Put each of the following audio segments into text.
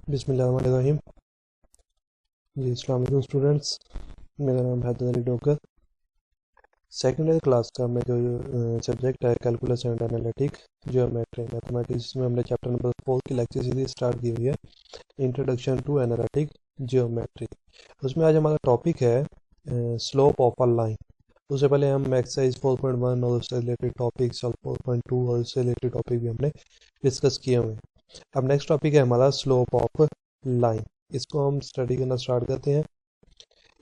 बिस्मिल्लाहिर्रहमानिर्रहीम। जी अस्सलाम वालेकुम स्टूडेंट्स, मेरा नाम Haider Ali Dokar. Second year class का मैं जो सब्जेक्ट है calculus and analytic geometry mathematics, में हमने चैप्टर नंबर 4 की लेक्चर सीरीज स्टार्ट की हुई है, इंट्रोडक्शन टू एनालिटिक जियोमेट्री। उसमें आज हमारा टॉपिक है स्लोप ऑफ अ लाइन। उससे पहले हम एक्सरसाइज 4.1 और उससे रिलेटेड टॉपिक्स और 4.2 और उससे रिलेटेड टॉपिक भी हमने डिस्कस किए हुए हैं। अब नेक्स्ट टॉपिक है हमारा स्लोप ऑफ लाइन। इसको हम स्टडी करना स्टार्ट करते हैं।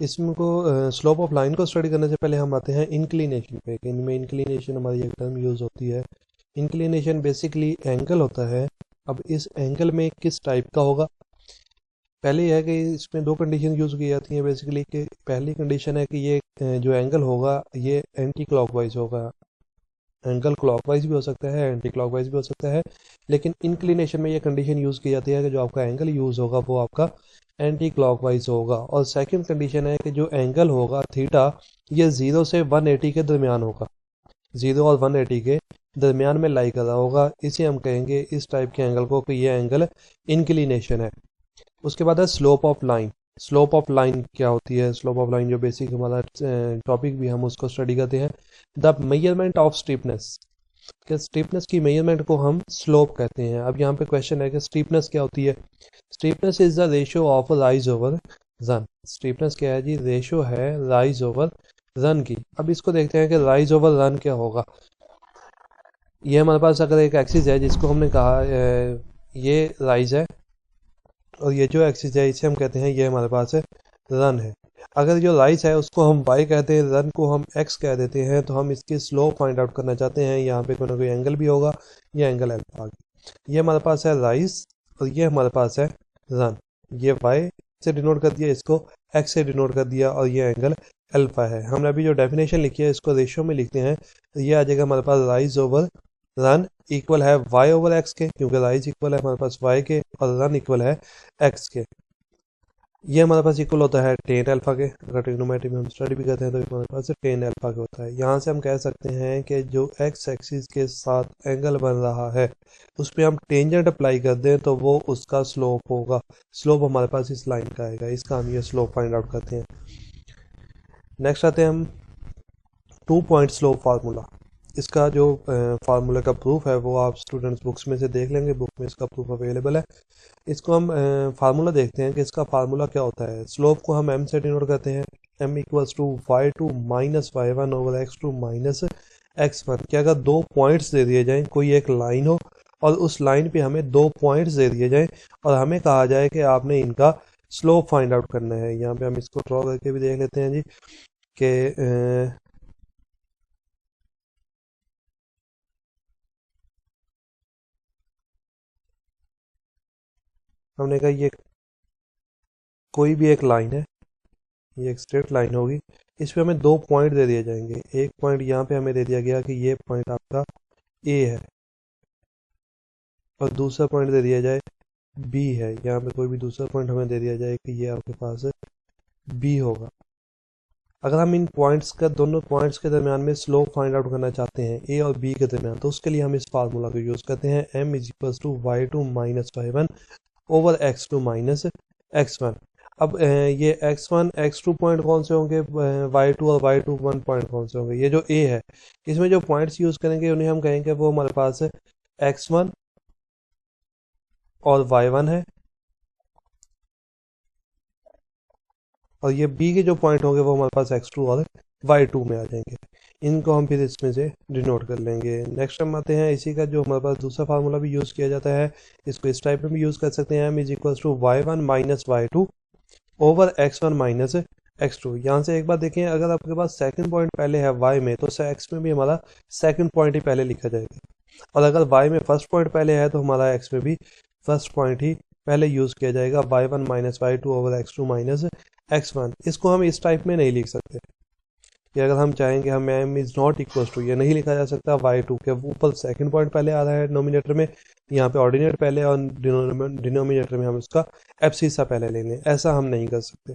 इसमें को स्लोप ऑफ लाइन को स्टडी करने से पहले हम आते हैं इंक्लिनेशन पे। इनमें इंक्लिनेशन हमारी एक टर्म यूज़ होती है। इंक्लिनेशन बेसिकली एंगल होता है। अब इस एंगल में किस टाइप का होगा, पहले यह है कि इसमें दो कंडीशन यूज़ की जाती हैं बेसिकली। कि पहली कंडीशन है कि ये जो एंगल होगा ये एंटी क्लॉकवाइज होगा। एंगल क्लॉकवाइज भी हो सकता है, एंटी क्लॉकवाइज भी हो सकता है, लेकिन इंक्लिनेशन में ये कंडीशन यूज़ की जाती है कि जो आपका एंगल यूज़ होगा वो आपका एंटी क्लॉकवाइज होगा। और सेकंड कंडीशन है कि जो एंगल होगा थीटा, ये 0 से 180 के दरमियान होगा। 0 और 180 के दरमियान में लाई कर रहा होगा। इसे हम कहेंगे इस टाइप के एंगल को कि ये एंगल इंक्लिनेशन है। उसके बाद है slope of line. Slope of line क्या होती है? स्लोप ऑफ लाइन जो बेसिक हमारा टॉपिक भी हम उसको स्टडी करते हैं। द मेजरमेंट ऑफ स्टीपनेस, कि स्टीपनेस की मेजरमेंट को हम स्लोप कहते हैं। अब यहाँ पे क्वेश्चन है कि स्टीपनेस क्या होती है। Steepness is the ratio of rise over run. Steepness क्या है जी? रेशियो है राइज ओवर रन की। अब इसको देखते हैं कि राइज ओवर रन क्या होगा। ये हमारे पास अगर एक एक्सिस है जिसको हमने कहा ये राइज है, और ये जो एक्सिस है इसे हम कहते हैं ये हमारे पास है रन है। अगर जो राइज है उसको हम y कहते हैं, रन को हम x कह देते हैं, तो हम इसकी स्लोप फाइंड आउट करना चाहते हैं। यहाँ पे कोई ना कोई एंगल भी होगा, ये एंगल अल्फा। ये हमारे पास है राइज और ये हमारे पास है रन। ये y से डिनोट कर दिया, इसको x से डिनोट कर दिया, और ये एंगल अल्फा है। हमने अभी जो डेफिनेशन लिखी है इसको रेशियो में लिखते हैं, तो ये आ जाएगा हमारे पास राइज ओवर रन इक्वल है y ओवर x के, क्योंकि राइज इक्वल है हमारे पास y के और रन इक्वल है x के। ये हमारे पास इक्वल होता है टेन अल्फा के। अगर ट्रिग्नोमेट्री में हम स्टडी भी करते हैं तो हमारे पास टेन अल्फा के होता है। यहाँ से हम कह सकते हैं कि जो x एक्सिस के साथ एंगल बन रहा है उस पर हम टेंजेंट अप्लाई कर दें तो वो उसका स्लोप होगा। स्लोप हमारे पास इस लाइन का आएगा, इसका हम ये स्लोप फाइंड आउट करते हैं। नेक्स्ट आते हैं हम 2 पॉइंट स्लोप फार्मूला। इसका जो फार्मूला का प्रूफ है वो आप स्टूडेंट्स बुक्स में से देख लेंगे, बुक में इसका प्रूफ अवेलेबल है। इसको हम फार्मूला देखते हैं कि इसका फार्मूला क्या होता है। स्लोप को हम m से डिनोट करते हैं, m equals to y2 minus y1 over x2 minus x1। कि अगर दो पॉइंट्स दे दिए जाएं, कोई एक लाइन हो और उस लाइन पे हमें दो पॉइंट्स दे दिए जाएं और हमें कहा जाए कि आपने इनका स्लोप फाइंड आउट करना है। यहाँ पे हम इसको ड्रॉ करके भी देख लेते हैं जी कि हमने कहा ये कोई भी एक लाइन है, ये एक स्ट्रेट लाइन होगी, इस पे हमें दो पॉइंट दे दिए जाएंगे। एक पॉइंट यहाँ पे हमें दे दिया गया कि ये पॉइंट आपका ए है, और दूसरा पॉइंट दे दिया जाए बी है। यहाँ पे कोई भी दूसरा पॉइंट हमें दे दिया जाए कि ये आपके पास बी होगा। अगर हम इन पॉइंट्स का, दोनों पॉइंट्स के दरमियान में स्लोप फाइंड आउट करना चाहते हैं ए और बी के दरमियान, तो उसके लिए हम इस फार्मूला को यूज़ करते हैं, m is equal to y2 minus y1 over x2 minus x1। अब ये x1 x2 पॉइंट कौन से होंगे, y2 और y2 1 पॉइंट कौन से होंगे। ये जो a है इसमें जो पॉइंट्स यूज़ करेंगे उन्हें हम कहेंगे वो हमारे पास x1 और y1 है, और ये b के जो पॉइंट होंगे वो हमारे पास x2 और y2 में आ जाएंगे। इनको हम फिर इसमें से डिनोट कर लेंगे। नेक्स्ट हम आते हैं इसी का जो हमारे पास दूसरा फार्मूला भी यूज़ किया जाता है, इसको इस टाइप में भी यूज़ कर सकते हैं, m is equal to y1 minus y2 over x1 minus x2। यहाँ से एक बात देखें, अगर आपके पास सेकंड पॉइंट पहले है y में तो x में भी हमारा सेकंड पॉइंट ही पहले लिखा जाएगा, और अगर y में फर्स्ट पॉइंट पहले है तो हमारा x में भी फर्स्ट पॉइंट ही पहले यूज़ किया जाएगा, y1 minus y2 over x2 minus x1। इसको हम इस टाइप में नहीं लिख सकते, कि अगर हम चाहेंगे हम m is not equal to, ये नहीं लिखा जा सकता y2 के ऊपर सेकंड पॉइंट पहले आ रहा है नोमिनेटर में, यहाँ पे ऑर्डिनेट पहले और डिनोमिनेटर में हम उसका एब्सिसा पहले ले लें। ऐसा हम नहीं कर सकते,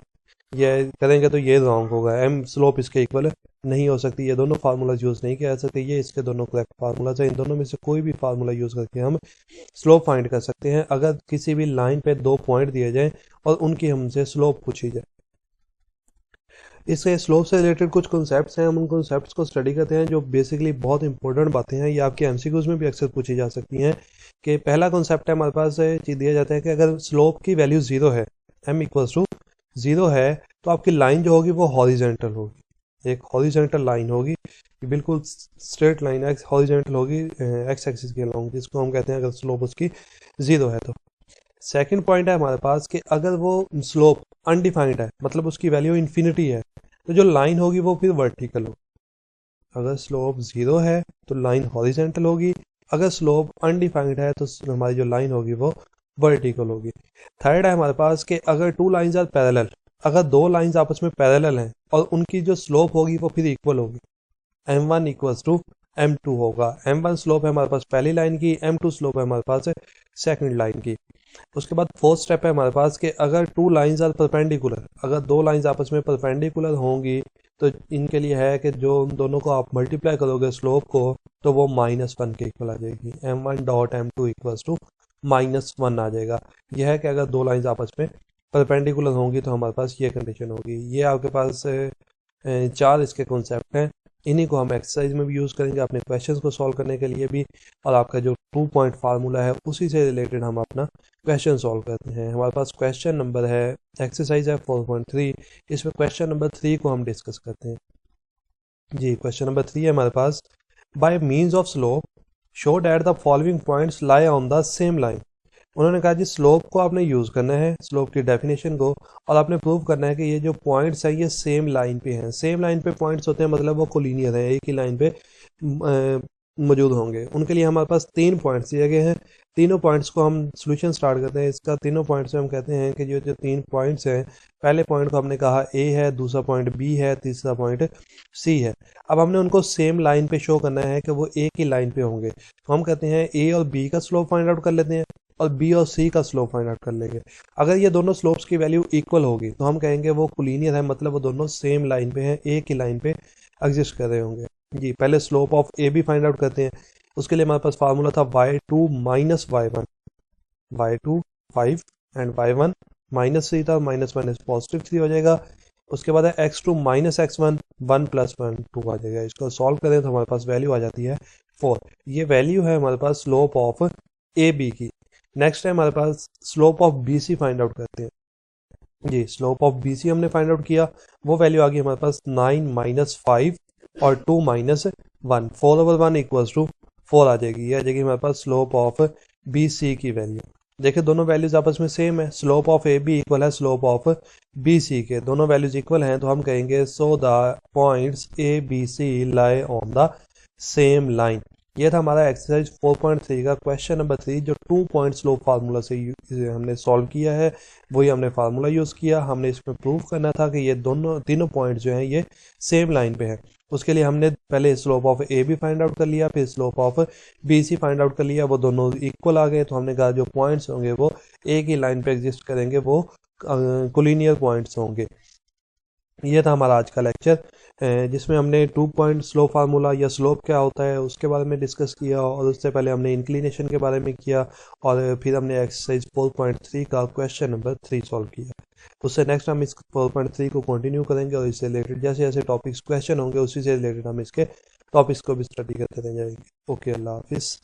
ये करेंगे तो ये रॉन्ग होगा। m स्लोप इसके इक्वल नहीं हो सकती, ये दोनों फार्मूलाज यूज़ नहीं किया जा सकते, ये इसके दोनों करेक्ट फार्मूलाज हैं। इन दोनों में से कोई भी फार्मूला यूज़ करके हम स्लोप फाइंड कर सकते हैं अगर किसी भी लाइन पे 2 पॉइंट दिए जाएं और उनकी हमसे स्लोप पूछी जाए। इससे स्लोप से रिलेटेड कुछ कॉन्सेप्ट्स हैं, हम उन कॉन्सेप्ट्स को स्टडी करते हैं जो बेसिकली बहुत इंपॉर्टेंट बातें हैं, ये आपके एमसीक्यूज में भी अक्सर पूछी जा सकती हैं। कि पहला कॉन्सेप्ट है हमारे पास दिया जाता है कि अगर स्लोप की वैल्यू 0 है, m इक्वल्स टू 0 है, तो आपकी लाइन जो होगी वो हॉरिजेंटल होगी, एक हॉरिजेंटल लाइन होगी, बिल्कुल स्ट्रेट लाइन एक्स हॉरिजेंटल होगी एक्स एक्सिस के अलॉन्ग, जिसको हम कहते हैं अगर स्लोप उसकी 0 है तो। सेकंड पॉइंट है हमारे पास कि अगर वो स्लोप अनडिफाइंड है, मतलब उसकी वैल्यू इन्फिनिटी है, तो जो लाइन होगी वो फिर वर्टिकल होगी। अगर स्लोप 0 है तो लाइन हॉरिजेंटल होगी, अगर स्लोप अनडिफाइंड है तो हमारी जो लाइन होगी वो वर्टिकल होगी। थर्ड है हमारे पास कि अगर टू लाइंस आर पैरेलल, अगर दो लाइंस आपस में पैरेलल हैं और उनकी जो स्लोप होगी वो फिर इक्वल होगी, m1 इक्वल्स टू m2 होगा। m1 स्लोप है हमारे पास पहली लाइन की, m2 स्लोप है हमारे पास सेकंड लाइन की। उसके बाद फोर्थ स्टेप है हमारे पास कि अगर टू लाइंस आर परपेंडिकुलर, अगर दो लाइंस आपस में परपेंडिकुलर होंगी तो इनके लिए है कि जो उन दोनों को आप मल्टीप्लाई करोगे स्लोप को तो वो -1 के इक्वल आ जाएगी, m1 dot m2 equals to -1 आ जाएगा। यह है कि अगर दो लाइंस आपस में परपेंडिकुलर होंगी तो हमारे पास ये कंडीशन होगी। ये आपके पास 4 इसके कॉन्सेप्ट हैं, इन्हीं को हम एक्सरसाइज में भी यूज़ करेंगे अपने क्वेश्चंस को सॉल्व करने के लिए भी, और आपका जो 2 पॉइंट फार्मूला है उसी से रिलेटेड हम अपना क्वेश्चन सॉल्व करते हैं। हमारे पास क्वेश्चन नंबर है, एक्सरसाइज है 4.3, इसमें क्वेश्चन नंबर 3 को हम डिस्कस करते हैं। जी क्वेश्चन नंबर 3 है हमारे पास, by means of slope show that the following points lie on the same line. उन्होंने कहा जी स्लोप को आपने यूज़ करना है, स्लोप की डेफिनेशन को, और आपने प्रूव करना है कि ये जो पॉइंट्स हैं ये सेम लाइन पे हैं। सेम लाइन पे पॉइंट्स होते हैं मतलब वो कोलिनियर है, एक ही लाइन पे मौजूद होंगे। उनके लिए हमारे पास 3 पॉइंट्स दिए गए हैं, तीनों पॉइंट्स को हम सोल्यूशन स्टार्ट करते हैं इसका। तीनों पॉइंट्स में हम कहते हैं कि जो 3 पॉइंट्स हैं, पहले पॉइंट को हमने कहा ए है, दूसरा पॉइंट बी है, तीसरा पॉइंट सी है। अब हमने उनको सेम लाइन पे शो करना है कि वो एक ही लाइन पे होंगे, तो हम कहते हैं ए और बी का स्लोप फाइंड आउट कर लेते हैं और बी और सी का स्लोप फाइंड आउट कर लेंगे। अगर ये दोनों स्लोप्स की वैल्यू इक्वल होगी तो हम कहेंगे वो कोलिनियर है, मतलब वो दोनों सेम लाइन पे हैं, एक ही लाइन पे एग्जिस्ट कर रहे होंगे। जी पहले slope of A B find out करते हैं। उसके लिए हमारे पास फार्मूला था y2 minus y1, y2 5 and y1 -3 था, -1 पॉजिटिव 3 हो जाएगा। उसके बाद है x2 माइनस x1 1 + 1 2 आ जाएगा। इसको सॉल्व करें तो हमारे पास वैल्यू आ जाती है 4। ये वैल्यू है हमारे पास स्लोप ऑफ ए बी की। नेक्स्ट है हमारे पास slope of B C find out करते हैं। जी स्लोप ऑफ बी सी हमने फाइंड आउट किया, वो वैल्यू आ गई हमारे पास 9 - 5 और 2 - 1, 4/1 इक्वल्स टू 4 आ जाएगी। ये आ जाएगी हमारे पास स्लोप ऑफ बी सी की वैल्यू। देखिए दोनों वैल्यूज आपस में सेम है, slope of A B equal है स्लोप ऑफ बी सी के, दोनों वैल्यूज इक्वल हैं, तो हम कहेंगे so the points A B C lie on the same line. ये था हमारा एक्सरसाइज 4.3 का क्वेश्चन नंबर 3, जो 2 पॉइंट स्लोप फार्मूला से हमने सॉल्व किया है। वही हमने फार्मूला यूज़ किया, हमने इसमें प्रूव करना था कि ये दोनों तीनों पॉइंट जो हैं ये सेम लाइन पे हैं। उसके लिए हमने पहले slope of A B find out कर लिया, फिर slope of B C find out कर लिया, वो दोनों इक्वल आ गए, तो हमने कहा जो पॉइंट्स होंगे वो एक ही लाइन पे एग्जिस्ट करेंगे, वो कोलिनियर पॉइंट्स होंगे। ये था हमारा आज का लेक्चर, जिसमें हमने 2 पॉइंट स्लोप फार्मूला या स्लोप क्या होता है उसके बारे में डिस्कस किया, और उससे पहले हमने इंक्लिनेशन के बारे में किया, और फिर हमने एक्सरसाइज 4.3 का क्वेश्चन नंबर 3 सॉल्व किया। उससे नेक्स्ट हम इस 4.3 को कंटिन्यू करेंगे और इससे रिलेटेड जैसे जैसे टॉपिक्स क्वेश्चन होंगे उसी से रिलेटेड हम इसके टॉपिक्स को भी स्टडी करते रह जाएंगे। ओके, अल्लाह हाफिज़।